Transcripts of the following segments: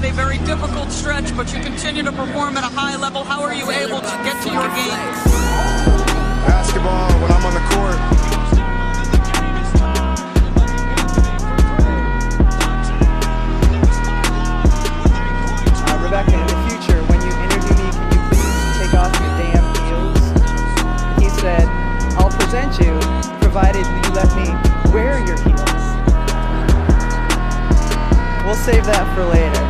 a very difficult stretch, but you continue to perform at a high level. How are you able to get to your game? Basketball when I'm on the court. Rebecca, in the future, when you interview me, can you please take off your damn heels? He said, I'll present you, provided you let me wear your heels. We'll save that for later.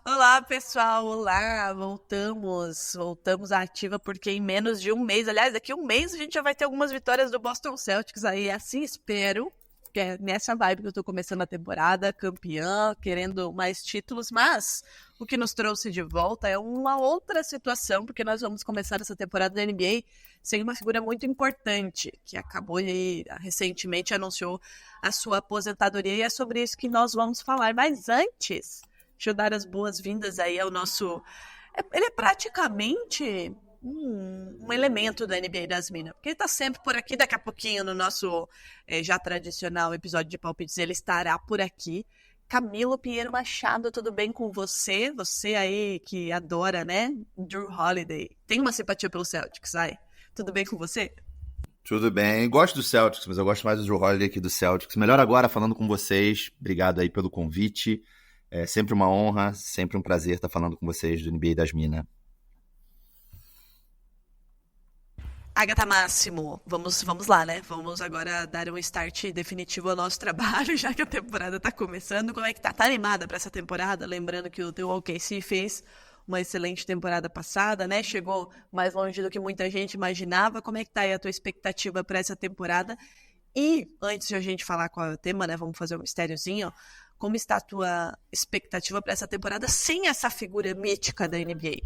Olá, pessoal, olá, voltamos à ativa porque em menos de um mês, aliás, daqui a um mês a gente já vai ter algumas vitórias do Boston Celtics aí, assim espero, que é nessa vibe que eu tô começando a temporada, campeã, querendo mais títulos, mas o que nos trouxe de volta é uma outra situação, porque nós vamos começar essa temporada da NBA sem uma figura muito importante, que acabou e recentemente anunciou a sua aposentadoria, e é sobre isso que nós vamos falar, mas antes... Deixa eu dar as boas-vindas aí ao nosso... Ele é praticamente um elemento da NBA das Minas, porque ele tá sempre por aqui, daqui a pouquinho no nosso já tradicional episódio de palpites, ele estará por aqui. Camilo Pinheiro Machado, tudo bem com você? Você aí que adora, né? Drew Holiday. Tem uma simpatia pelo Celtics, ai? Tudo bem com você? Tudo bem. Gosto do Celtics, mas eu gosto mais do Drew Holiday que do Celtics. Melhor agora falando com vocês. Obrigado aí pelo convite. É sempre uma honra, sempre um prazer estar falando com vocês do NBA das Minas. Agatha Máximo, vamos lá, né? Vamos agora dar um start definitivo ao nosso trabalho, já que a temporada está começando. Como é que tá? Tá animada para essa temporada? Lembrando que o teu OKC fez uma excelente temporada passada, né? Chegou mais longe do que muita gente imaginava. Como é que tá aí a tua expectativa para essa temporada? E antes de a gente falar qual é o tema, né? Vamos fazer um mistériozinho. Como está a tua expectativa para essa temporada sem essa figura mítica da NBA?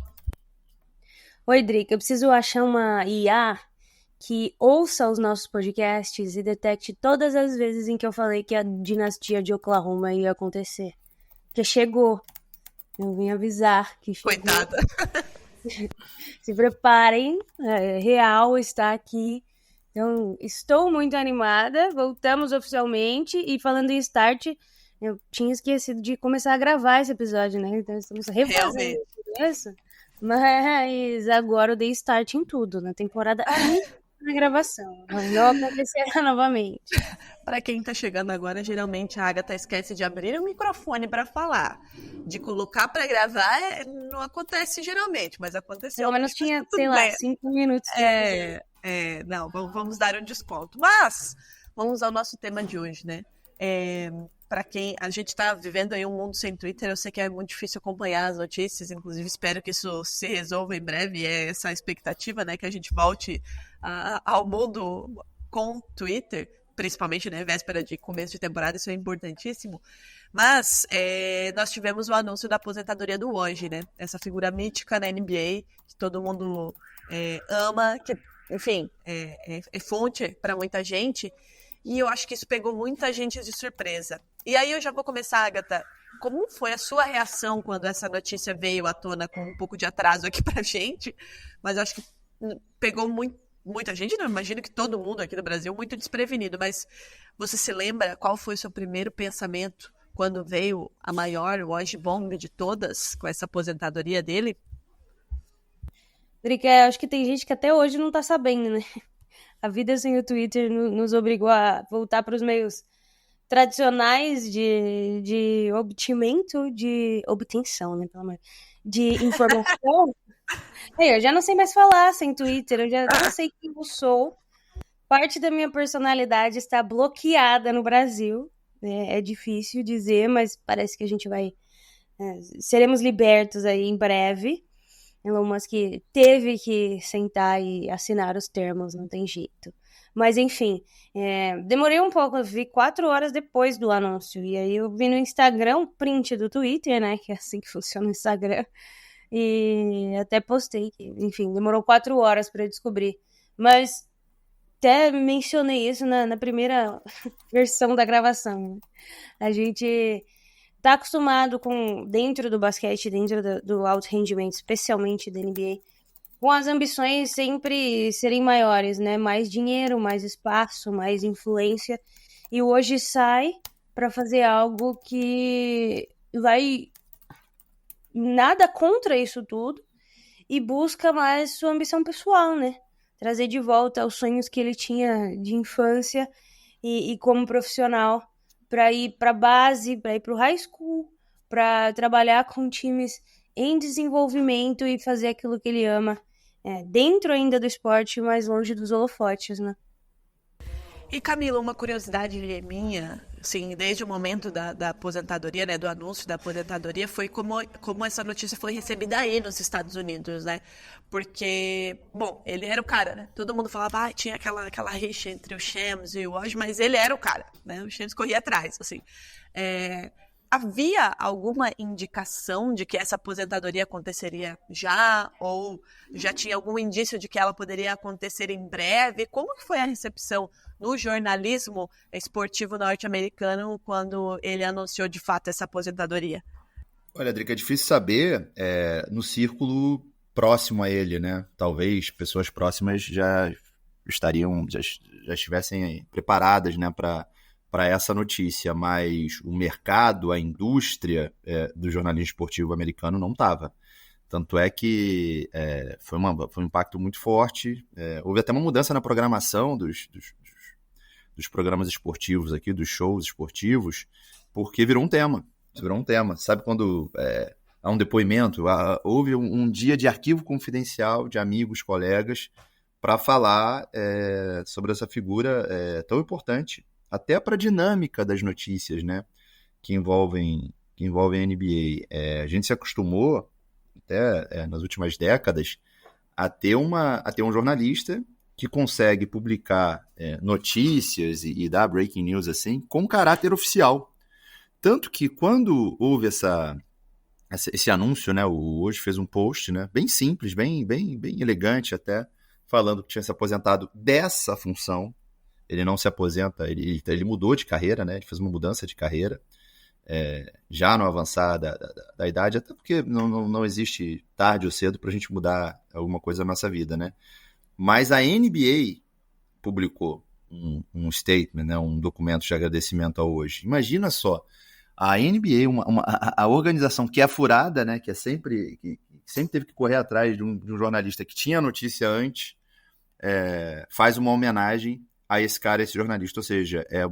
Oi, Drica, eu preciso achar uma IA que ouça os nossos podcasts e detecte todas as vezes em que eu falei que a dinastia de Oklahoma ia acontecer. Porque chegou. Eu vim avisar que chegou. Coitada. Se preparem, real está aqui. Então, estou muito animada. Voltamos oficialmente e falando em start... Eu tinha esquecido de começar a gravar esse episódio, né? Então estamos refazendo isso. Mas agora eu dei start em tudo, na temporada e na gravação. Não acontecerá novamente. Para quem tá chegando agora, geralmente a Agatha esquece de abrir o microfone para falar. De colocar para gravar não acontece geralmente, mas aconteceu. Pelo menos tinha, sei lá, 5 minutos. Não, vamos dar um desconto. Mas, vamos ao nosso tema de hoje, né? Para quem a gente está vivendo aí um mundo sem Twitter, eu sei que é muito difícil acompanhar as notícias, inclusive espero que isso se resolva em breve, é essa a expectativa, né, que a gente volte ao mundo com Twitter, principalmente, né, véspera de começo de temporada, isso é importantíssimo, mas nós tivemos o anúncio da aposentadoria do Woj, né, essa figura mítica na NBA, que todo mundo ama, que, enfim, é fonte para muita gente. E eu acho que isso pegou muita gente de surpresa. E aí eu já vou começar, Agatha. Como foi a sua reação quando essa notícia veio à tona com um pouco de atraso aqui pra gente? Mas eu acho que pegou muita gente, não imagino que todo mundo aqui no Brasil, muito desprevenido. Mas você se lembra qual foi o seu primeiro pensamento quando veio a maior Woj bomb de todas, com essa aposentadoria dele? Drica, acho que tem gente que até hoje não tá sabendo, né? A vida sem o Twitter nos obrigou a voltar para os meios tradicionais de obtenção, né, pelo amor, de informação. Eu já não sei mais falar sem Twitter, eu já não sei quem eu sou. Parte da minha personalidade está bloqueada no Brasil. É difícil dizer, mas parece que a gente vai... seremos libertos aí em breve. Elon Musk teve que sentar e assinar os termos, não tem jeito. Mas, enfim, demorei um pouco, eu vi 4 horas depois do anúncio. E aí eu vi no Instagram um print do Twitter, né, que é assim que funciona o Instagram. E até postei, enfim, demorou 4 horas para descobrir. Mas até mencionei isso na primeira versão da gravação. A gente... tá acostumado com, dentro do basquete, dentro do alto rendimento, especialmente da NBA, com as ambições sempre serem maiores, né? Mais dinheiro, mais espaço, mais influência. E hoje sai para fazer algo que vai nada contra isso tudo e busca mais sua ambição pessoal, né? Trazer de volta os sonhos que ele tinha de infância e como profissional para ir para base, para ir para o high school, para trabalhar com times em desenvolvimento e fazer aquilo que ele ama, dentro ainda do esporte, mais longe dos holofotes, né? E Camila, uma curiosidade minha, assim, desde o momento da aposentadoria, né, do anúncio da aposentadoria, foi como essa notícia foi recebida aí nos Estados Unidos, né? Porque, bom, ele era o cara, né? Todo mundo falava, tinha aquela rixa entre o Shams e o Woj, mas ele era o cara, né? O Shams corria atrás, assim. Havia alguma indicação de que essa aposentadoria aconteceria já? Ou já tinha algum indício de que ela poderia acontecer em breve? Como que foi a recepção no jornalismo esportivo norte-americano quando ele anunciou de fato essa aposentadoria? Olha, Drica, é difícil saber no círculo próximo a ele, né? Talvez pessoas próximas já estivessem preparadas, né, para essa notícia, mas o mercado, a indústria do jornalismo esportivo americano não estava. Tanto é que foi um impacto muito forte. Houve até uma mudança na programação dos programas esportivos aqui, dos shows esportivos, porque virou um tema. Sabe quando há um depoimento? Houve um dia de arquivo confidencial de amigos, colegas, para falar sobre essa figura tão importante, até para a dinâmica das notícias, né, que envolvem a NBA. A gente se acostumou, até nas últimas décadas, a ter um jornalista que consegue publicar notícias e dar breaking news assim, com caráter oficial. Tanto que quando houve esse anúncio, né, o Hoje fez um post, né, bem simples, bem elegante até, falando que tinha se aposentado dessa função. Ele não se aposenta, ele mudou de carreira, né? Ele fez uma mudança de carreira, já no avançar da idade, até porque não existe tarde ou cedo para a gente mudar alguma coisa na nossa vida, né? Mas a NBA publicou um statement, né? Um documento de agradecimento ao Hoje. Imagina só, a NBA, a organização que é furada, né? Que sempre teve que correr atrás de um jornalista que tinha a notícia antes, faz uma homenagem a esse cara, esse jornalista. Ou seja, é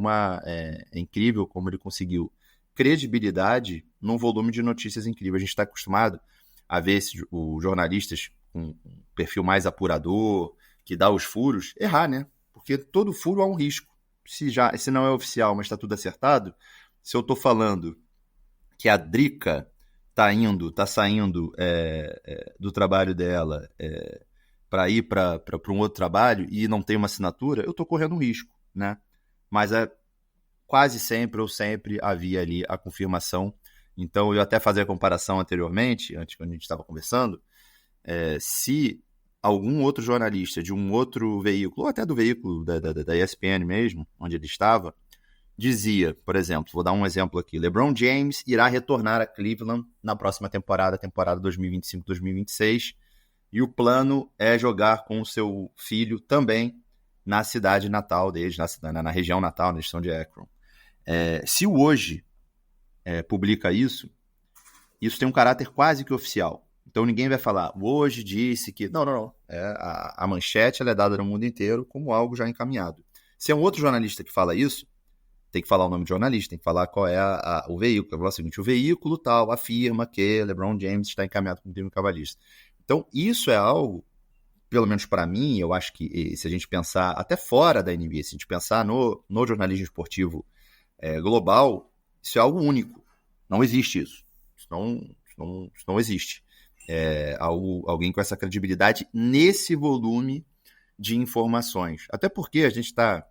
incrível como ele conseguiu credibilidade num volume de notícias incrível. A gente está acostumado a ver os jornalistas com um perfil mais apurador, que dá os furos, errar, né? Porque todo furo há um risco. Se não é oficial, mas está tudo acertado, se eu estou falando que a Drica tá saindo do trabalho dela para ir para um outro trabalho e não tem uma assinatura, eu estou correndo um risco, né? Mas quase sempre ou sempre havia ali a confirmação. Então, eu até fazia a comparação anteriormente, antes quando a gente estava conversando, se algum outro jornalista de um outro veículo, ou até do veículo da ESPN mesmo, onde ele estava, dizia, por exemplo, vou dar um exemplo aqui, LeBron James irá retornar a Cleveland na próxima temporada 2025-2026, e o plano é jogar com o seu filho também na cidade natal deles, na região natal, na região de Akron. Se o Hoje publica isso tem um caráter quase que oficial. Então ninguém vai falar, o Hoje disse que... Não. A manchete ela é dada no mundo inteiro como algo já encaminhado. Se é um outro jornalista que fala isso, tem que falar o nome do jornalista, tem que falar qual é o veículo. Falar o seguinte, o veículo tal afirma que LeBron James está encaminhado como time cavalista. Então, isso é algo, pelo menos para mim, eu acho que se a gente pensar até fora da NBA, se a gente pensar no jornalismo esportivo global, isso é algo único. Não existe isso. Isso não existe. Alguém com essa credibilidade nesse volume de informações. Até porque a gente está...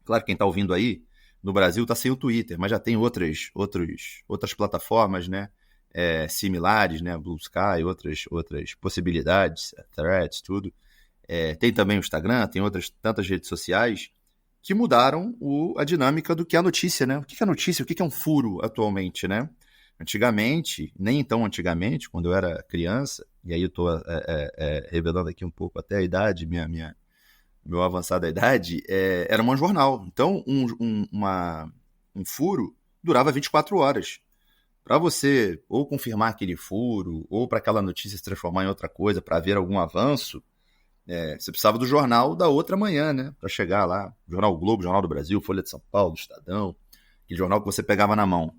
Claro, quem está ouvindo aí, no Brasil está sem o Twitter, mas já tem outras plataformas, né? Similares, né? Blue Sky, outras possibilidades, Threads, tudo. Tem também o Instagram, tem outras tantas redes sociais que mudaram a dinâmica do que é a notícia, né? O que é notícia? O que é um furo atualmente, né? Antigamente, nem tão antigamente, quando eu era criança, e aí eu tô revelando aqui um pouco até a idade, meu avançada idade, era um jornal. Então, um furo durava 24 horas. Para você ou confirmar aquele furo, ou para aquela notícia se transformar em outra coisa, para ver algum avanço, você precisava do jornal da outra manhã, né? Para chegar lá. Jornal Globo, Jornal do Brasil, Folha de São Paulo, Estadão, aquele jornal que você pegava na mão.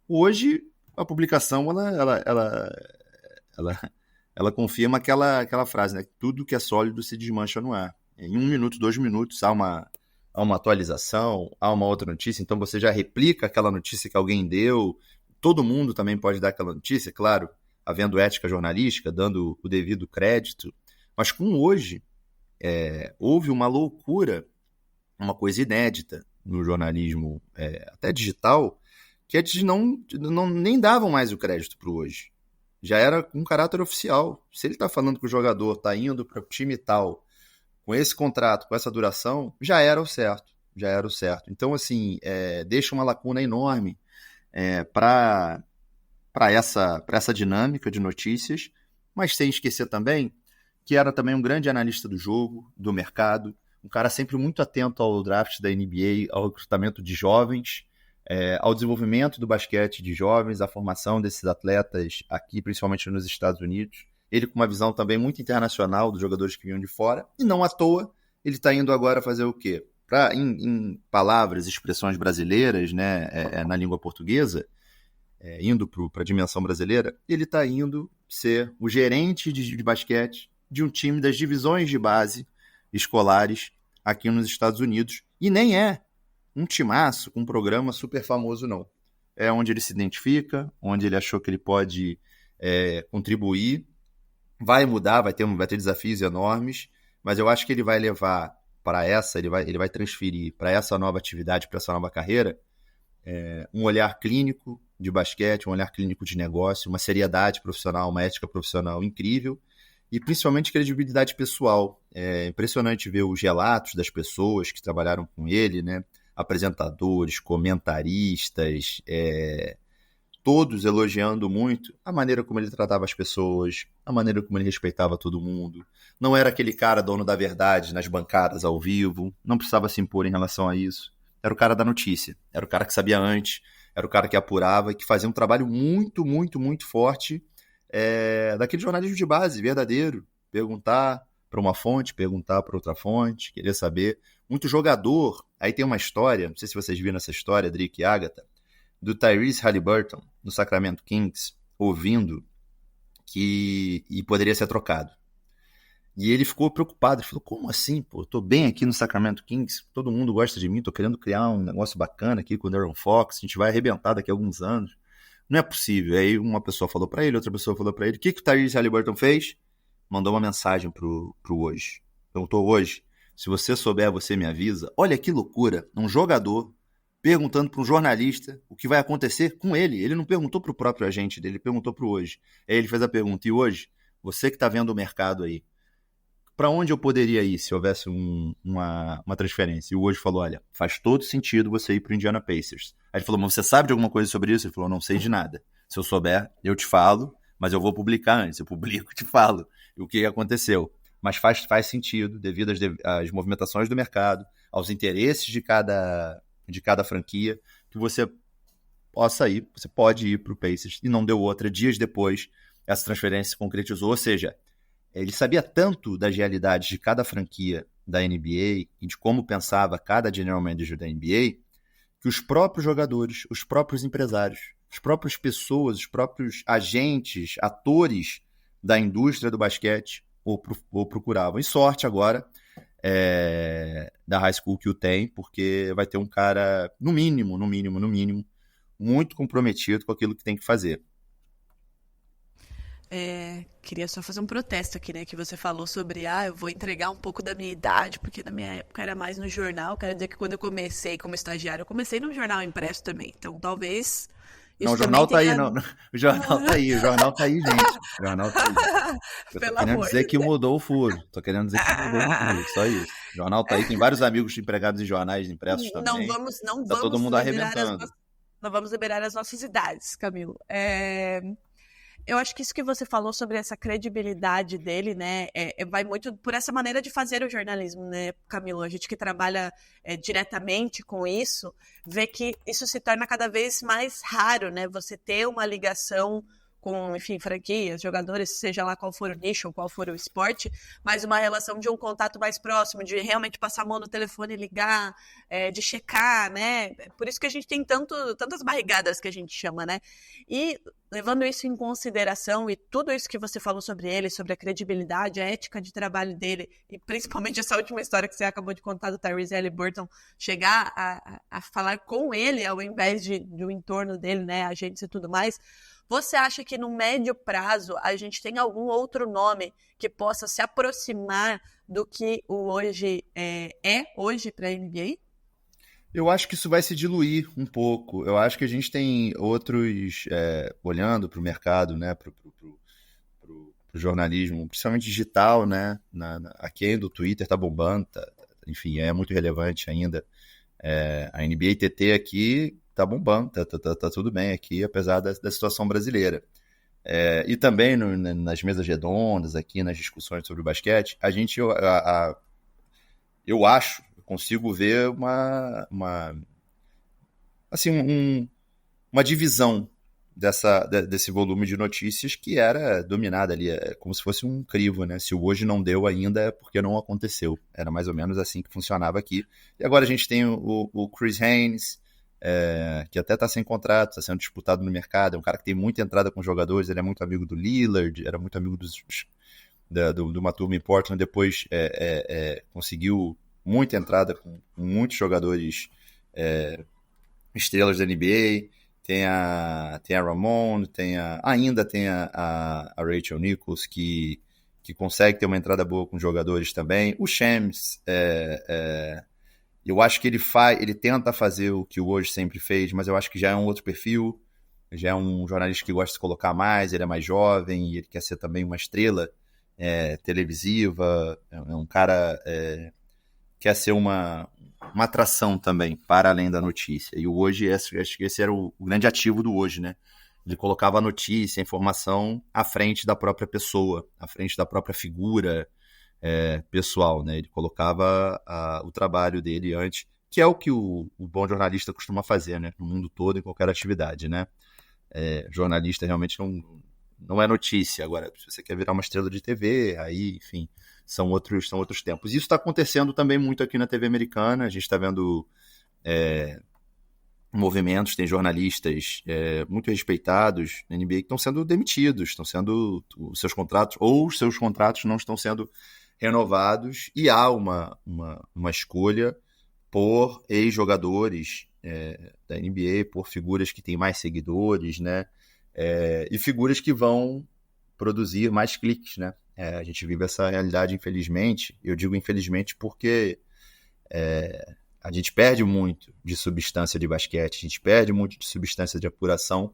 Hoje, a publicação, ela confirma aquela frase, né? Tudo que é sólido se desmancha no ar. Em 1 minuto, 2 minutos, há uma atualização, há uma outra notícia, então você já replica aquela notícia que alguém deu. Todo mundo também pode dar aquela notícia, claro, havendo ética jornalística, dando o devido crédito. Mas com hoje, houve uma loucura, uma coisa inédita no jornalismo, até digital, que eles nem davam mais o crédito para o hoje. Já era com caráter oficial. Se ele está falando que o jogador está indo para o time tal, com esse contrato, com essa duração, já era o certo. Então, assim, deixa uma lacuna enorme para essa dinâmica de notícias, mas sem esquecer também que era também um grande analista do jogo, do mercado, um cara sempre muito atento ao draft da NBA, ao recrutamento de jovens, ao desenvolvimento do basquete de jovens, à formação desses atletas aqui, principalmente nos Estados Unidos. Ele com uma visão também muito internacional dos jogadores que vinham de fora, e não à toa, ele está indo agora fazer o quê? Em palavras, expressões brasileiras, né, na língua portuguesa, indo para a dimensão brasileira, ele está indo ser o gerente de basquete de um time das divisões de base escolares aqui nos Estados Unidos. E nem é um timaço com um programa super famoso, não. É onde ele se identifica, onde ele achou que ele pode contribuir. Vai mudar, vai ter desafios enormes, mas eu acho que ele vai levar para ele vai transferir para essa nova atividade, para essa nova carreira, um olhar clínico de basquete, um olhar clínico de negócio, uma seriedade profissional, uma ética profissional incrível e principalmente credibilidade pessoal. É impressionante ver os relatos das pessoas que trabalharam com ele, né? Apresentadores, comentaristas, todos elogiando muito a maneira como ele tratava as pessoas, a maneira como ele respeitava todo mundo. Não era aquele cara dono da verdade nas bancadas ao vivo, não precisava se impor em relação a isso. Era o cara da notícia, era o cara que sabia antes, era o cara que apurava e que fazia um trabalho muito, muito, muito forte daquele jornalismo de base, verdadeiro. Perguntar para uma fonte, perguntar para outra fonte, querer saber. Muito jogador. Aí tem uma história, não sei se vocês viram essa história, Drick e Agatha, do Tyrese Haliburton, no Sacramento Kings, ouvindo que poderia ser trocado. E ele ficou preocupado, ele falou, como assim, pô? Eu tô bem aqui no Sacramento Kings, todo mundo gosta de mim, tô querendo criar um negócio bacana aqui com o De'Aaron Fox, a gente vai arrebentar daqui a alguns anos. Não é possível. Aí uma pessoa falou pra ele, outra pessoa falou pra ele, o que o Tyrese Haliburton fez? Mandou uma mensagem pro Hoje. Perguntou, Hoje, se você souber, você me avisa. Olha que loucura, um jogador perguntando para um jornalista o que vai acontecer com ele. Ele não perguntou para o próprio agente dele, ele perguntou para o Hoje. Aí ele fez a pergunta, e hoje, você que está vendo o mercado aí, para onde eu poderia ir se houvesse uma transferência? E o Hoje falou, olha, faz todo sentido você ir para o Indiana Pacers. Aí ele falou, mas você sabe de alguma coisa sobre isso? Ele falou, não sei de nada. Se eu souber, eu te falo, mas eu vou publicar antes. Eu publico e te falo o que aconteceu. Mas faz sentido devido às movimentações do mercado, aos interesses de cada franquia, que você pode ir para o Pacers, e não deu outra. Dias depois, essa transferência se concretizou, ou seja, ele sabia tanto das realidades de cada franquia da NBA e de como pensava cada general manager da NBA, que os próprios jogadores, os próprios empresários, as próprias pessoas, os próprios agentes, atores da indústria do basquete o procuravam. E sorte agora da high school que o tem, porque vai ter um cara, no mínimo, muito comprometido com aquilo que tem que fazer. Queria só fazer um protesto aqui, né? Que você falou sobre, eu vou entregar um pouco da minha idade, porque na minha época era mais no jornal. Quero dizer que quando eu comecei como estagiário, eu comecei no jornal impresso também. Então, talvez... Não, o jornal tá aí, não. O jornal tá aí, gente. O jornal tá aí. Eu tô querendo dizer que mudou o furo. Só isso. O jornal tá aí, tem vários amigos empregados em jornais impressos também. Não vamos tá todo mundo arrebentando. Não vamos liberar as nossas idades, Camilo. eu acho que isso que você falou sobre essa credibilidade dele, né, vai muito por essa maneira de fazer o jornalismo, né, Camilo? A gente que trabalha diretamente com isso, vê que isso se torna cada vez mais raro, né? Você ter uma ligação com, enfim, franquias, jogadores, seja lá qual for o nicho, qual for o esporte, mas uma relação de um contato mais próximo, de realmente passar a mão no telefone e ligar, de checar, né? Por isso que a gente tem tantas barrigadas que a gente chama, né? E levando isso em consideração e tudo isso que você falou sobre ele, sobre a credibilidade, a ética de trabalho dele, e principalmente essa última história que você acabou de contar do Tyrese Haliburton, chegar a falar com ele ao invés do entorno dele, né, agentes e tudo mais, você acha que no médio prazo a gente tem algum outro nome que possa se aproximar do que o hoje hoje para a NBA? Eu acho que isso vai se diluir um pouco. Eu acho que a gente tem outros, olhando para o mercado, né, para o jornalismo, principalmente digital, né, aqui do Twitter está bombando, enfim, é muito relevante ainda. A NBA TT aqui tá bombando, tá tudo bem aqui, apesar da situação brasileira. E também nas mesas redondas, aqui nas discussões sobre o basquete, eu acho, eu consigo ver uma divisão desse volume de notícias que era dominada ali, como se fosse um crivo, né? Se o hoje não deu ainda é porque não aconteceu. Era mais ou menos assim que funcionava aqui. E agora a gente tem o Chris Haynes, que até está sem contrato, está sendo disputado no mercado, é um cara que tem muita entrada com jogadores, ele é muito amigo do Lillard, era muito amigo de uma turma em Portland, depois conseguiu muita entrada com muitos jogadores estrelas da NBA, tem a Ramon, ainda tem a Rachel Nichols, que consegue ter uma entrada boa com jogadores também, o Shams, eu acho que ele tenta fazer o que o hoje sempre fez, mas eu acho que já é um outro perfil, já é um jornalista que gosta de se colocar mais, ele é mais jovem, e ele quer ser também uma estrela televisiva, é um cara quer ser uma atração também, para além da notícia. E o hoje, acho que esse era o grande ativo do hoje, né? Ele colocava a notícia, a informação à frente da própria pessoa, à frente da própria figura pessoal, né? Ele colocava o trabalho dele antes, que é o que o bom jornalista costuma fazer, né? No mundo todo, em qualquer atividade, né? Jornalista realmente não é notícia. Agora, se você quer virar uma estrela de TV, aí, enfim, são outros tempos. Isso está acontecendo também muito aqui na TV americana. A gente está vendo movimentos, tem jornalistas muito respeitados na NBA que estão sendo demitidos, os seus contratos não estão sendo renovados, e há uma escolha por ex-jogadores da NBA, por figuras que têm mais seguidores, né? E figuras que vão produzir mais cliques, né? A gente vive essa realidade, infelizmente. Eu digo infelizmente porque a gente perde muito de substância de basquete, a gente perde muito de substância de apuração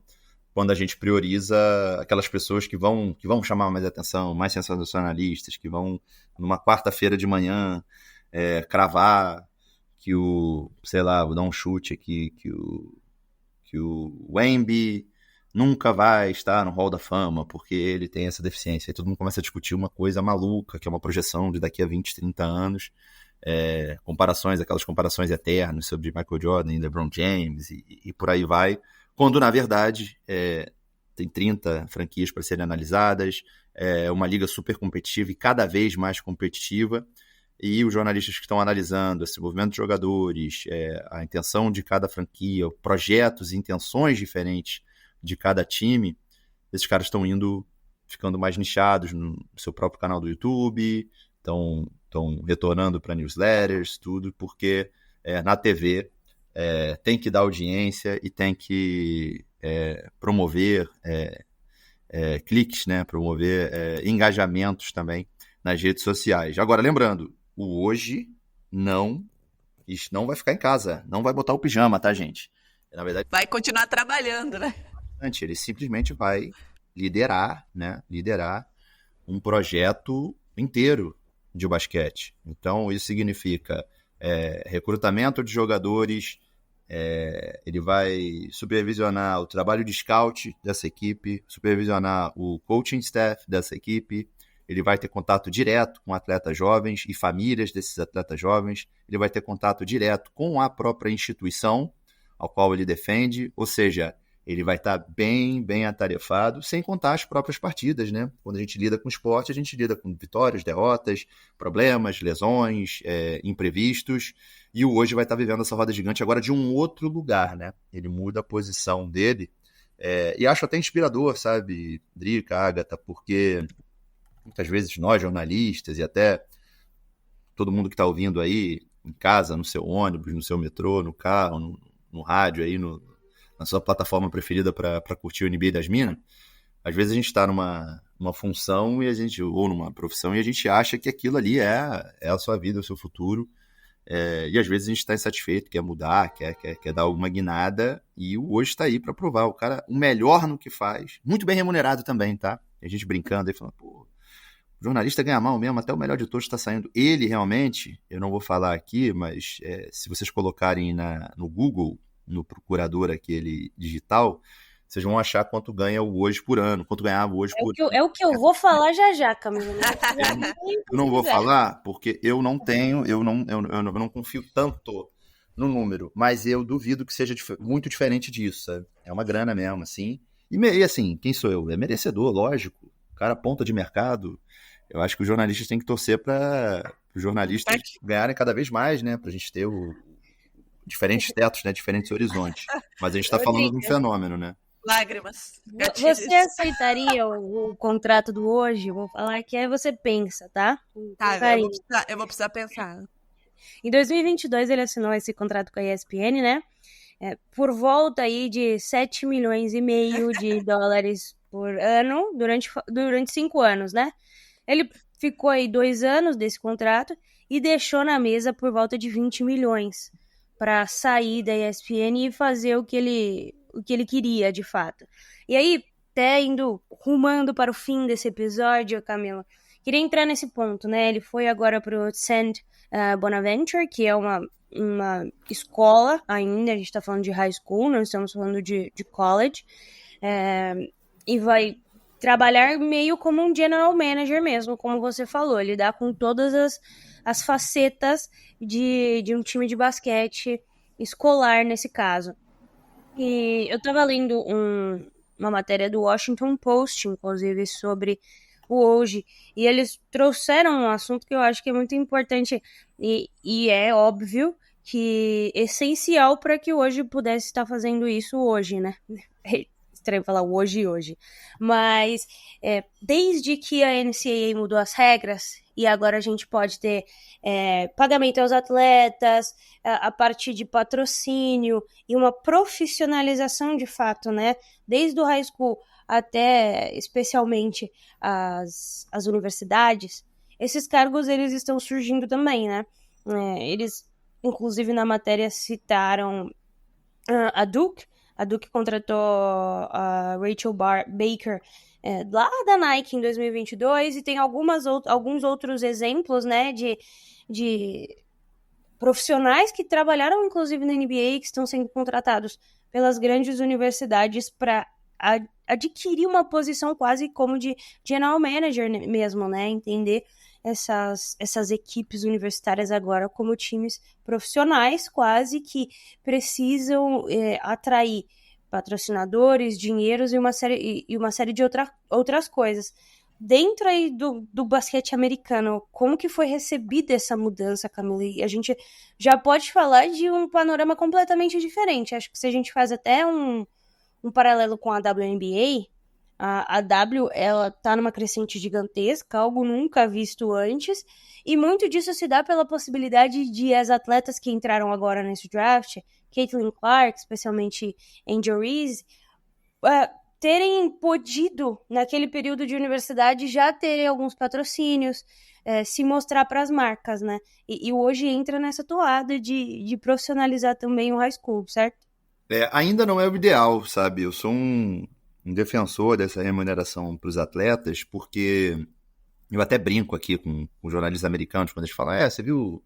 quando a gente prioriza aquelas pessoas que vão chamar mais atenção, mais sensacionalistas, que vão, numa quarta-feira de manhã, cravar que vou dar um chute aqui, que o Wemby nunca vai estar no Hall da Fama porque ele tem essa deficiência. Aí todo mundo começa a discutir uma coisa maluca, que é uma projeção de daqui a 20, 30 anos, aquelas comparações eternas sobre Michael Jordan e LeBron James e por aí vai, quando na verdade tem 30 franquias para serem analisadas, uma liga super competitiva e cada vez mais competitiva, e os jornalistas que estão analisando esse movimento de jogadores, a intenção de cada franquia, projetos e intenções diferentes de cada time, esses caras estão ficando mais nichados no seu próprio canal do YouTube, estão retornando para newsletters, tudo, porque na TV tem que dar audiência e tem que promover cliques, né? Promover engajamentos também nas redes sociais. Agora, lembrando, o hoje não vai ficar em casa, não vai botar o pijama, tá, gente? Na verdade, vai continuar trabalhando, né? Ele simplesmente vai liderar um projeto inteiro de basquete. Então, isso significa recrutamento de jogadores Ele vai supervisionar o trabalho de scout dessa equipe, supervisionar o coaching staff dessa equipe, ele vai ter contato direto com atletas jovens e famílias desses atletas jovens, ele vai ter contato direto com a própria instituição ao qual ele defende, ou seja, ele vai estar bem atarefado, sem contar as próprias partidas, né? Quando a gente lida com esporte, a gente lida com vitórias, derrotas, problemas, lesões, imprevistos, e o hoje vai estar vivendo essa roda gigante agora de um outro lugar, né? Ele muda a posição dele, e acho até inspirador, sabe, Drica, Agatha, porque muitas vezes nós, jornalistas, e até todo mundo que está ouvindo aí, em casa, no seu ônibus, no seu metrô, no carro, no rádio, aí na sua plataforma preferida para curtir o NBA das Minas, às vezes a gente está numa função ou numa profissão e a gente acha que aquilo ali é a sua vida, o seu futuro, e às vezes a gente está insatisfeito, quer mudar, quer dar alguma guinada, e o hoje está aí para provar. O cara, o melhor no que faz, muito bem remunerado também, tá? A gente brincando aí, falando, pô, o jornalista ganha mal mesmo, até o melhor de todos está saindo. Ele realmente, eu não vou falar aqui, mas se vocês colocarem no Google, no procurador aquele digital, vocês vão achar quanto ganha o hoje por ano, quanto ganhava o hoje por ano. É o que eu vou falar já, Camila. Eu não vou falar porque eu não tenho, eu não confio tanto no número, mas eu duvido que seja muito diferente disso, sabe? É uma grana mesmo, assim. E assim, quem sou eu? É merecedor, lógico. O cara ponta de mercado. Eu acho que os jornalistas têm que torcer para os jornalistas ganharem cada vez mais, né? Para a gente ter diferentes tetos, né? Diferentes horizontes. Mas a gente está falando de um fenômeno, né? Lágrimas. Você aceitaria o contrato do hoje? Vou falar que aí você pensa, tá? Tá, eu vou precisar pensar. Em 2022 ele assinou esse contrato com a ESPN, né? Por volta aí de 7,5 milhões de dólares por ano durante 5 anos, né? Ele ficou aí 2 anos desse contrato e deixou na mesa por volta de 20 milhões para sair da ESPN e fazer o que ele queria, de fato. E aí, até rumando para o fim desse episódio, Camila, queria entrar nesse ponto, né? Ele foi agora para o St. Bonaventure, que é uma escola ainda, a gente está falando de high school, não estamos falando de college, e vai trabalhar meio como um general manager mesmo, como você falou, lidar com todas as facetas de um time de basquete escolar, nesse caso. E eu estava lendo uma matéria do Washington Post, inclusive, sobre o hoje, e eles trouxeram um assunto que eu acho que é muito importante e é óbvio que é essencial para que hoje pudesse estar fazendo isso hoje, né? É estranho falar hoje, mas desde que a NCAA mudou as regras e agora a gente pode ter pagamento aos atletas, a partir de patrocínio e uma profissionalização de fato, né? Desde o high school até especialmente as universidades, esses cargos eles estão surgindo também, né? Eles, inclusive na matéria, citaram a Duke. A Duke contratou a Rachel Baker lá da Nike em 2022 e tem alguns outros exemplos, né, de profissionais que trabalharam inclusive na NBA que estão sendo contratados pelas grandes universidades para adquirir uma posição quase como de general manager mesmo, né, entender essas equipes universitárias agora como times profissionais quase que precisam atrair patrocinadores, dinheiros e uma série de outras coisas. Dentro aí do basquete americano, como que foi recebida essa mudança, Camila? E a gente já pode falar de um panorama completamente diferente. Acho que se a gente faz até um paralelo com a WNBA, a W, ela tá numa crescente gigantesca, algo nunca visto antes, e muito disso se dá pela possibilidade de as atletas que entraram agora nesse draft, Caitlin Clark, especialmente Angel Reese, terem podido, naquele período de universidade, já terem alguns patrocínios, se mostrar para as marcas, né? E hoje entra nessa toada de profissionalizar também o high school, certo? Ainda não é o ideal, sabe? Eu sou um defensor dessa remuneração para os atletas, porque eu até brinco aqui com os jornalistas americanos quando eles falam, você viu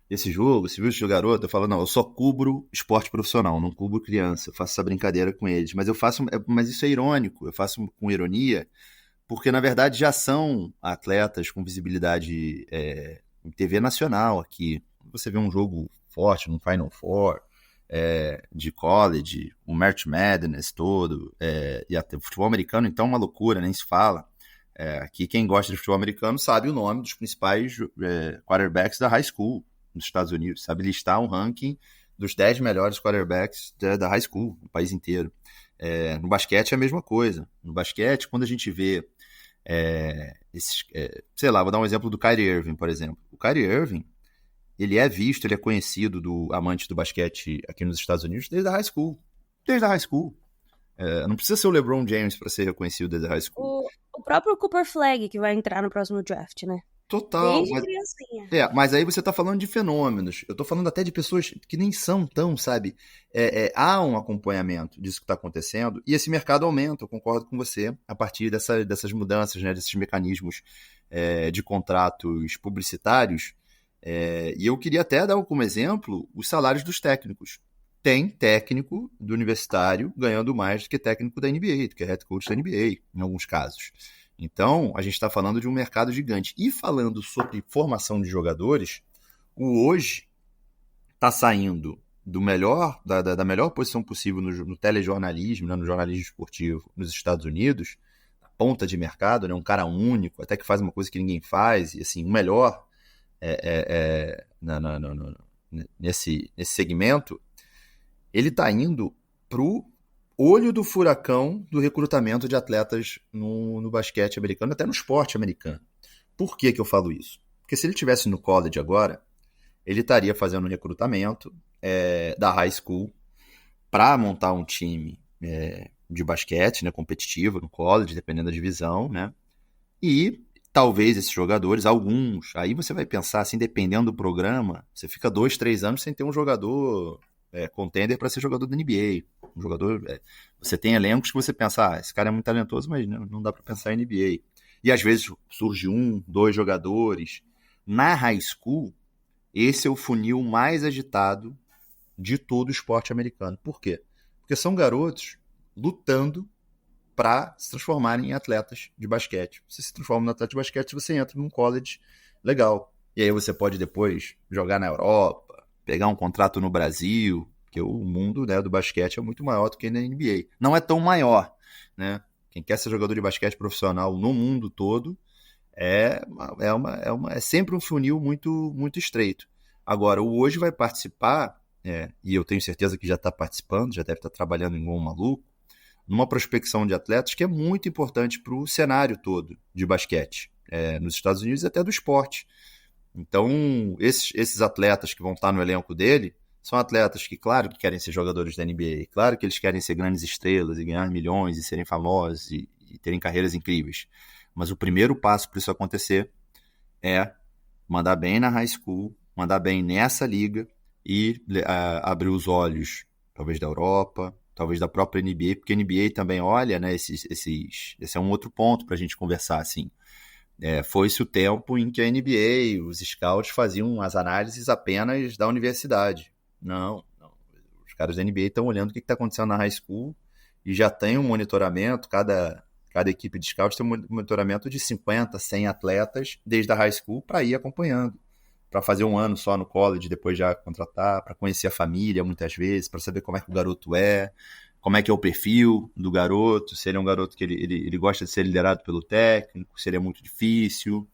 esse jogo, você viu esse garoto? Eu falo, não, eu só cubro esporte profissional, não cubro criança, eu faço essa brincadeira com eles. Mas isso é irônico, eu faço com ironia, porque na verdade já são atletas com visibilidade em TV nacional aqui. Você vê um jogo forte no Final Four, de college, o March Madness todo, e até o futebol americano, então, é uma loucura, nem se fala. Aqui, quem gosta de futebol americano sabe o nome dos principais quarterbacks da high school nos Estados Unidos, sabe listar um ranking dos 10 melhores quarterbacks da high school, no país inteiro. No basquete é a mesma coisa. No basquete, quando a gente vê sei lá, vou dar um exemplo do Kyrie Irving, por exemplo. O Kyrie Irving, ele é visto, ele é conhecido do amante do basquete aqui nos Estados Unidos desde a high school. Desde a high school. Não precisa ser o LeBron James para ser reconhecido desde a high school. O próprio Cooper Flag, que vai entrar no próximo draft, né? Total. Desde criancinha. Mas aí você tá falando de fenômenos. Eu tô falando até de pessoas que nem são tão, sabe? Há um acompanhamento disso que tá acontecendo e esse mercado aumenta, eu concordo com você, a partir dessas mudanças, né? Desses mecanismos de contratos publicitários. E eu queria até dar como exemplo os salários dos técnicos. Tem técnico do universitário ganhando mais do que técnico da NBA, do que head coach da NBA, em alguns casos. Então, a gente está falando de um mercado gigante. E falando sobre formação de jogadores, o hoje está saindo da melhor posição possível no telejornalismo, né, no jornalismo esportivo nos Estados Unidos, ponta de mercado, né, um cara único, até que faz uma coisa que ninguém faz, e assim, o melhor nesse segmento, ele está indo pro olho do furacão do recrutamento de atletas no basquete americano, até no esporte americano. Por que eu falo isso? Porque se ele estivesse no college agora, ele estaria fazendo um recrutamento da high school para montar um time de basquete, né, competitivo no college, dependendo da divisão, né? E talvez esses jogadores, alguns, aí você vai pensar assim, dependendo do programa, você fica 2, 3 anos sem ter um jogador contender para ser jogador da NBA. Um jogador, você tem elencos que você pensa, esse cara é muito talentoso, mas não dá para pensar em NBA. E às vezes surge 1, 2 jogadores. Na high school, esse é o funil mais agitado de todo o esporte americano. Por quê? Porque são garotos lutando para se transformarem em atletas de basquete. Você se transforma em atleta de basquete, você entra num college legal. E aí você pode depois jogar na Europa, pegar um contrato no Brasil, porque o mundo, né, do basquete é muito maior do que na NBA. Não é tão maior, né? Quem quer ser jogador de basquete profissional no mundo todo é sempre um funil muito, muito estreito. Agora, o hoje vai participar, e eu tenho certeza que já está participando, já deve estar trabalhando igual um maluco, numa prospecção de atletas que é muito importante para o cenário todo de basquete, nos Estados Unidos e até do esporte. Então, esses atletas que vão estar no elenco dele são atletas que, claro, que querem ser jogadores da NBA, claro que eles querem ser grandes estrelas e ganhar milhões e serem famosos e terem carreiras incríveis. Mas o primeiro passo para isso acontecer é mandar bem na high school, mandar bem nessa liga e abrir os olhos, talvez da Europa, talvez da própria NBA, porque a NBA também olha, né, esse é um outro ponto para a gente conversar, assim. Foi-se o tempo em que a NBA, os scouts faziam as análises apenas da universidade. Não. Os caras da NBA estão olhando o que está acontecendo na high school e já tem um monitoramento, cada equipe de scouts tem um monitoramento de 50, 100 atletas desde a high school para ir acompanhando, para fazer um ano só no college, depois já contratar, para conhecer a família muitas vezes, para saber como é que o garoto como é que é o perfil do garoto, se ele é um garoto que ele gosta de ser liderado pelo técnico, se ele é muito difícil,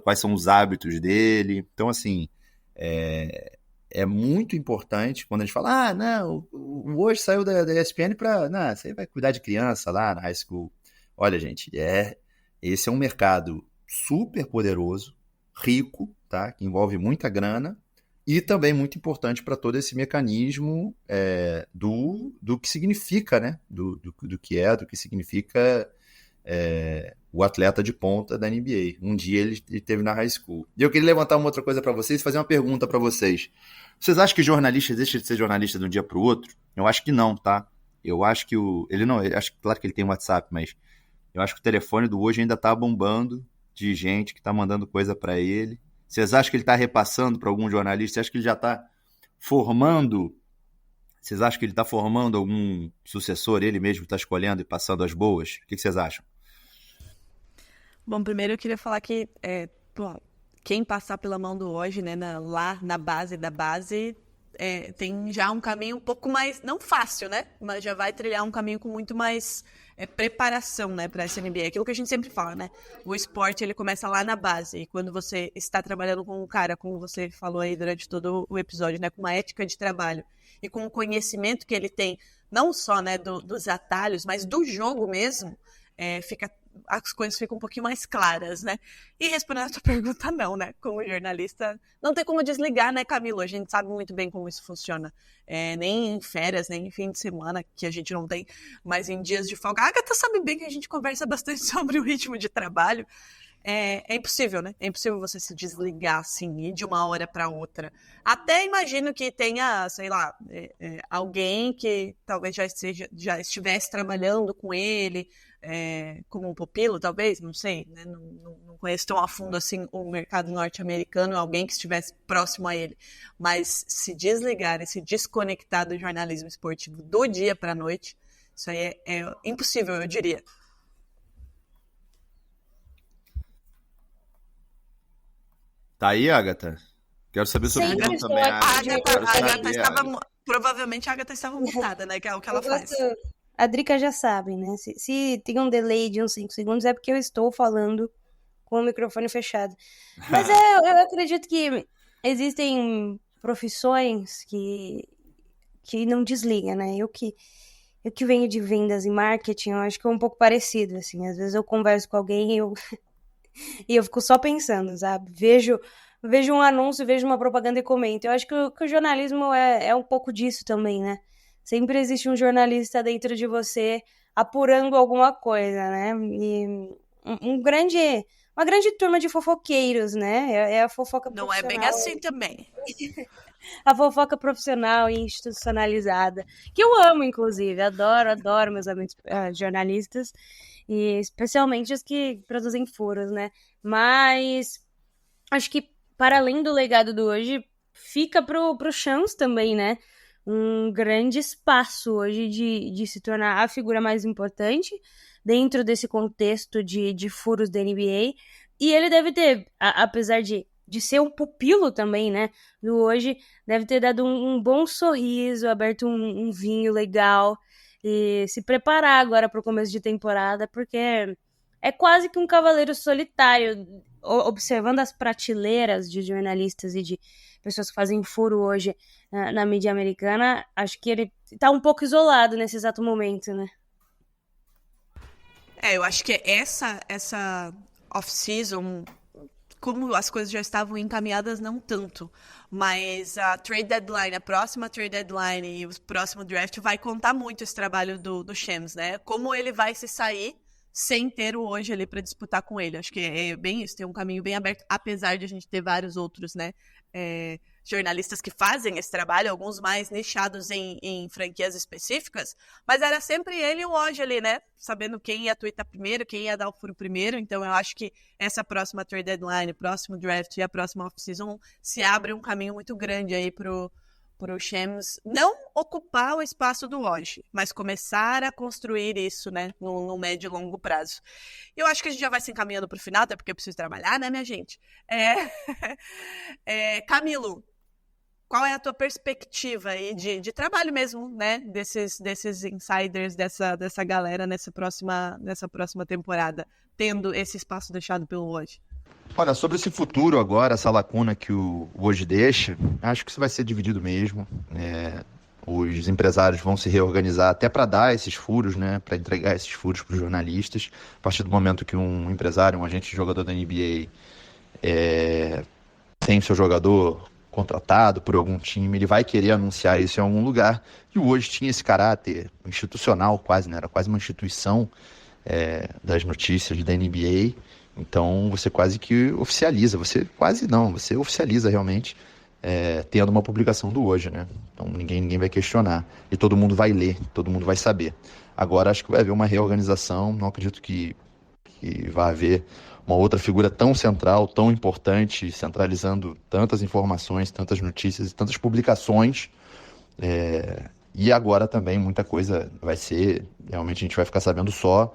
quais são os hábitos dele. Então, assim, é muito importante quando a gente fala, não, o hoje saiu da ESPN para, você vai cuidar de criança lá na high school. Olha, gente, esse é um mercado super poderoso, rico, tá? Que envolve muita grana, e também muito importante para todo esse mecanismo do que significa, né? Do que significa o atleta de ponta da NBA. Um dia ele esteve na high school. E eu queria levantar uma outra coisa para vocês, fazer uma pergunta para vocês. Vocês acham que jornalista deixa de ser jornalista de um dia para o outro? Eu acho que não, tá? Eu acho que claro que ele tem WhatsApp, mas eu acho que o telefone do hoje ainda tá bombando de gente que tá mandando coisa para ele. Vocês acham que ele está repassando para algum jornalista? Vocês acham que ele já está formando? Vocês acham que ele está formando algum sucessor? Ele mesmo está escolhendo e passando as boas? O que vocês acham? Bom, primeiro eu queria falar que quem passar pela mão do hoje, né, lá na base da base, tem já um caminho um pouco mais, não fácil, né, mas já vai trilhar um caminho com muito mais preparação, né, para essa NBA. Aquilo que a gente sempre fala, né, o esporte ele começa lá na base, e quando você está trabalhando com um cara, como você falou aí durante todo o episódio, né, com uma ética de trabalho e com o conhecimento que ele tem, não só, né, dos atalhos, mas do jogo mesmo, as coisas ficam um pouquinho mais claras, né? E respondendo a tua pergunta, não, né? Como jornalista, não tem como desligar, né, Camilo? A gente sabe muito bem como isso funciona. Nem em férias, nem em fim de semana, que a gente não tem, mas em dias de folga. A Agatha sabe bem que a gente conversa bastante sobre o ritmo de trabalho. É impossível, né? É impossível você se desligar, assim, ir de uma hora para outra. Até imagino que tenha, sei lá, alguém que talvez já estivesse trabalhando com ele, como um pupilo, talvez, não sei, né? Não conheço tão a fundo assim o mercado norte-americano, alguém que estivesse próximo a ele. Mas se desligar e se desconectar do jornalismo esportivo do dia para a noite, isso aí é impossível, eu diria. Tá aí, Agatha? Quero saber sobre Sempre opinião estou também, aqui. Agatha. Provavelmente a Agatha estava mutada, né? Que é o que ela faz. A Drica já sabe, né? Se tem um delay de uns 5 segundos é porque eu estou falando com o microfone fechado. Mas eu acredito que existem profissões que não desligam, né? Eu que venho de vendas e marketing, eu acho que é um pouco parecido, assim. Às vezes eu converso com alguém e eu fico só pensando, sabe? Vejo um anúncio, vejo uma propaganda e comento. Eu acho que o jornalismo é um pouco disso também, né? Sempre existe um jornalista dentro de você apurando alguma coisa, né? E uma grande turma de fofoqueiros, né? É a fofoca Não profissional. é bem assim também. A fofoca profissional e institucionalizada. Que eu amo, inclusive. Adoro meus amigos jornalistas. E especialmente os que produzem furos, né? Mas acho que, para além do legado do hoje, fica pro Shams também, né? Um grande espaço hoje de se tornar a figura mais importante dentro desse contexto de furos da NBA. E ele deve ter, apesar de ser um pupilo também, né? Do hoje, deve ter dado um bom sorriso, aberto um vinho legal e se preparar agora para o começo de temporada, porque é quase que um cavaleiro solitário. Observando as prateleiras de jornalistas e de pessoas que fazem furo hoje na mídia americana, acho que ele tá um pouco isolado nesse exato momento, né? Eu acho que essa off-season, como as coisas já estavam encaminhadas, não tanto, mas a próxima trade deadline e o próximo draft vai contar muito esse trabalho do Shams, né? Como ele vai se sair sem ter o hoje ali para disputar com ele. Acho que é bem isso, tem um caminho bem aberto, apesar de a gente ter vários outros, né, jornalistas que fazem esse trabalho, alguns mais nichados em franquias específicas, mas era sempre ele e o hoje ali, né, sabendo quem ia tweetar primeiro, quem ia dar o furo primeiro. Então eu acho que essa próxima trade deadline, próximo draft e a próxima off-season se abre um caminho muito grande aí pro Shams não ocupar o espaço do hoje, mas começar a construir isso, né, no médio e longo prazo. Eu acho que a gente já vai se encaminhando para o final, até porque eu preciso trabalhar, né, minha gente? Camilo, qual é a tua perspectiva aí de trabalho mesmo, né, desses insiders, dessa galera nessa próxima temporada, tendo esse espaço deixado pelo hoje? Olha, sobre esse futuro agora, essa lacuna que o hoje deixa, acho que isso vai ser dividido mesmo. Os empresários vão se reorganizar até para dar esses furos, né, para entregar esses furos para os jornalistas. A partir do momento que um empresário, um agente de jogador da NBA tem seu jogador contratado por algum time, ele vai querer anunciar isso em algum lugar. E o hoje tinha esse caráter institucional quase, né, era quase uma instituição das notícias da NBA. Então você quase que oficializa, você oficializa realmente tendo uma publicação do hoje, né? Então ninguém vai questionar e todo mundo vai ler, todo mundo vai saber. Agora acho que vai haver uma reorganização, não acredito que que vai haver uma outra figura tão central, tão importante, centralizando tantas informações, tantas notícias e tantas publicações. E agora também muita coisa vai ser, realmente a gente vai ficar sabendo só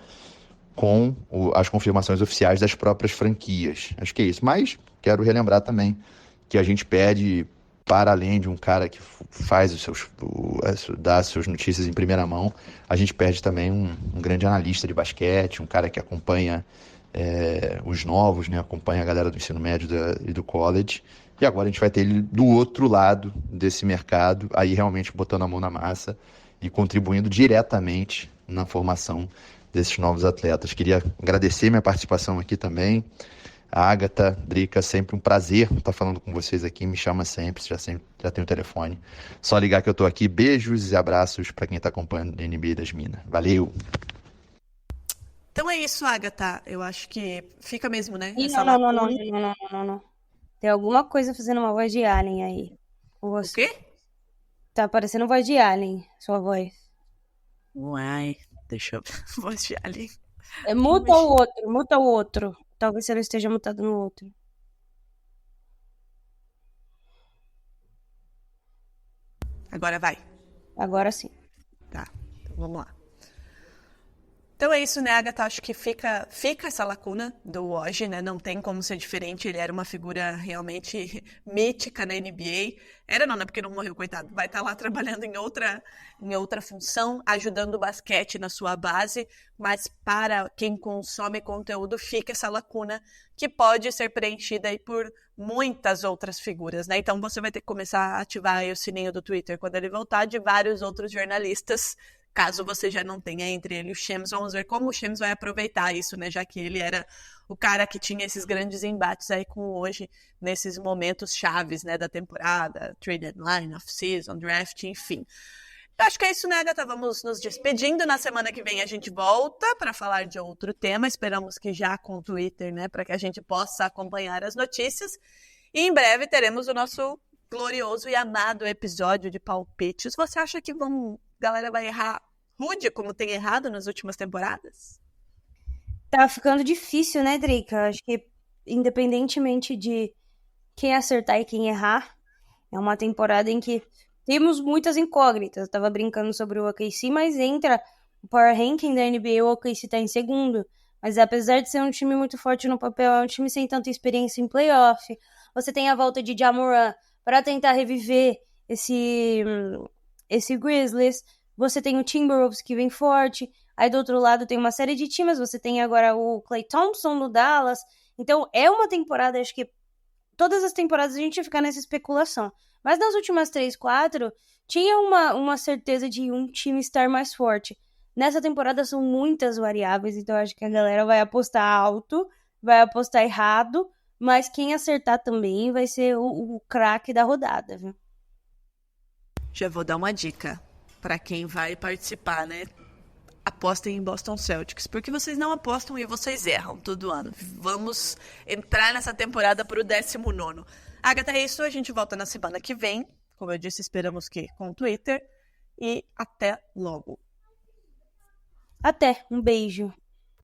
com as confirmações oficiais das próprias franquias. Acho que é isso. Mas quero relembrar também que a gente pede, para além de um cara que faz dá as suas notícias em primeira mão, a gente pede também um grande analista de basquete, um cara que acompanha os novos, né? Acompanha a galera do ensino médio e do college. E agora a gente vai ter ele do outro lado desse mercado, aí realmente botando a mão na massa e contribuindo diretamente na formação desses novos atletas. Queria agradecer minha participação aqui também. A Agatha, Drica, sempre um prazer estar falando com vocês aqui. Me chama sempre já tem o telefone. Só ligar que eu tô aqui. Beijos e abraços para quem está acompanhando a NBA das Minas. Valeu! Então é isso, Agatha. Eu acho que fica mesmo, né? Ih, essa não. lacuna. Tem alguma coisa fazendo uma voz de alien aí. Com O você. quê? Tá parecendo voz de alien, sua voz. Uai, deixa eu... Voz de alien. Muta o outro. Talvez você não esteja mutado no outro. Agora vai. Agora sim. Tá, então vamos lá. Então é isso, né, Agatha? Acho que fica essa lacuna do Woj, né? Não tem como ser diferente. Ele era uma figura realmente mítica na NBA. Era não, né? Porque não morreu, coitado. Vai estar lá trabalhando em outra função, ajudando o basquete na sua base. Mas para quem consome conteúdo, fica essa lacuna que pode ser preenchida aí por muitas outras figuras, né? Então você vai ter que começar a ativar aí o sininho do Twitter quando ele voltar, de vários outros jornalistas. Caso você já não tenha entre ele e o Shams, vamos ver como o Shams vai aproveitar isso, né? Já que ele era o cara que tinha esses grandes embates aí com o Woj nesses momentos chaves, né, da temporada, trade deadline, off-season, draft, enfim. Eu acho que é isso, né, Agatha? Vamos nos despedindo. Na semana que vem a gente volta para falar de outro tema. Esperamos que já com o Twitter, né, para que a gente possa acompanhar as notícias. E em breve teremos o nosso glorioso e amado episódio de palpites. Você acha que galera vai errar rude, como tem errado nas últimas temporadas? Tá ficando difícil, né, Drica? Acho que independentemente de quem acertar e quem errar, é uma temporada em que temos muitas incógnitas. Eu tava brincando sobre o OKC, mas entra o Power Ranking da NBA, o OKC tá em segundo. Mas apesar de ser um time muito forte no papel, é um time sem tanta experiência em playoff. Você tem a volta de Ja Morant para tentar reviver esse Grizzlies. Você tem o Timberwolves que vem forte. Aí do outro lado tem uma série de times. Você tem agora o Klay Thompson no Dallas. Então é uma temporada, acho que todas as temporadas a gente ia ficar nessa especulação. Mas nas últimas 3, 4, tinha uma certeza de um time estar mais forte. Nessa temporada são muitas variáveis, então acho que a galera vai apostar alto, vai apostar errado, mas quem acertar também vai ser o craque da rodada, viu? Já vou dar uma dica para quem vai participar, né? Apostem em Boston Celtics, porque vocês não apostam e vocês erram todo ano. Vamos entrar nessa temporada para o 19º. Agatha, é isso. A gente volta na semana que vem. Como eu disse, esperamos que com o Twitter. E até logo. Até. Um beijo.